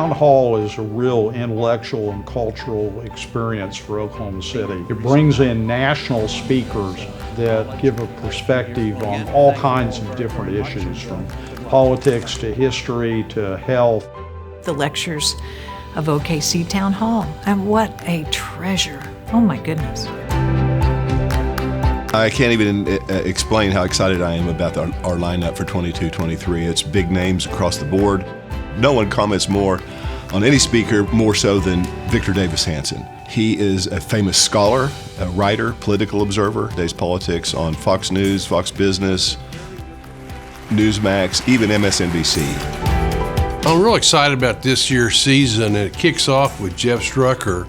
Town Hall is a real intellectual and cultural experience for Oklahoma City. It brings in national speakers that give a perspective on all kinds of different issues, from politics to history to health. The lectures of OKC Town Hall, and what a treasure. Oh my goodness. I can't even explain how excited I am about our lineup for 22-23. It's big names across the board. No one comments more on any speaker more so than Victor Davis Hanson. He is a famous scholar, a writer, political observer, does politics on Fox News, Fox Business, Newsmax, even MSNBC. I'm real excited about this year's season, and it kicks off with Jeff Strucker,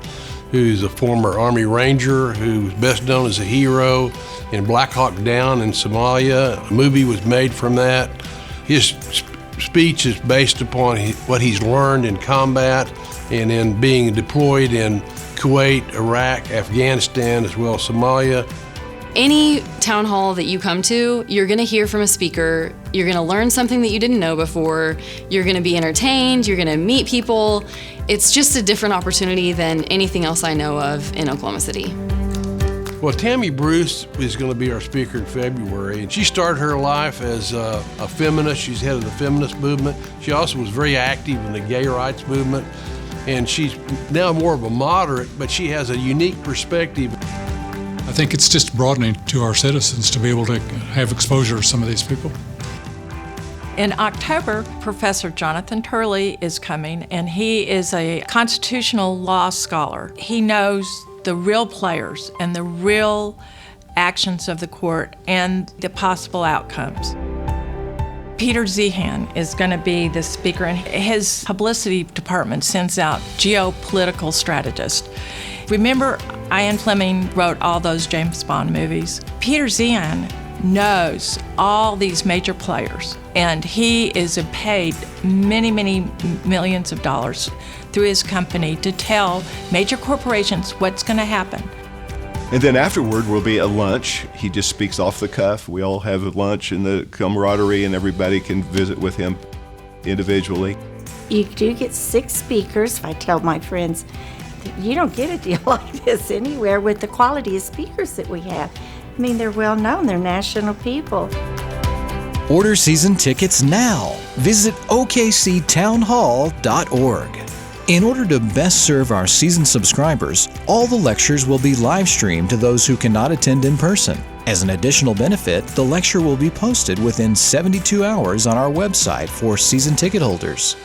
who's a former Army Ranger, who's best known as a hero in Black Hawk Down in Somalia. A movie was made from that. His speech is based upon what he's learned in combat and in being deployed in Kuwait, Iraq, Afghanistan, as well as Somalia. Any town hall that you come to, you're gonna hear from a speaker, you're gonna learn something that you didn't know before, you're gonna be entertained, you're gonna meet people. It's just a different opportunity than anything else I know of in Oklahoma City. Well, Tammy Bruce is going to be our speaker in February, and she started her life as a feminist. She's head of the feminist movement. She also was very active in the gay rights movement, and she's now more of a moderate, but she has a unique perspective. I think it's just broadening to our citizens to be able to have exposure to some of these people. In October, Professor Jonathan Turley is coming, and he is a constitutional law scholar. He knows the real players and the real actions of the court and the possible outcomes. Peter Zehan is going to be the speaker, and his publicity department sends out geopolitical strategists. Remember, Ian Fleming wrote all those James Bond movies? Peter Zehan knows all these major players, and he is paid many, many millions of dollars through his company to tell major corporations what's going to happen. And then afterward will be a lunch. He just speaks off the cuff. We all have a lunch in the camaraderie, and everybody can visit with him individually. You do get 6 speakers. I tell my friends, you don't get a deal like this anywhere with the quality of speakers that we have. I mean, they're well known, they're national people. Order season tickets now. Visit okctownhall.org. In order to best serve our season subscribers, all the lectures will be live streamed to those who cannot attend in person. As an additional benefit, the lecture will be posted within 72 hours on our website for season ticket holders.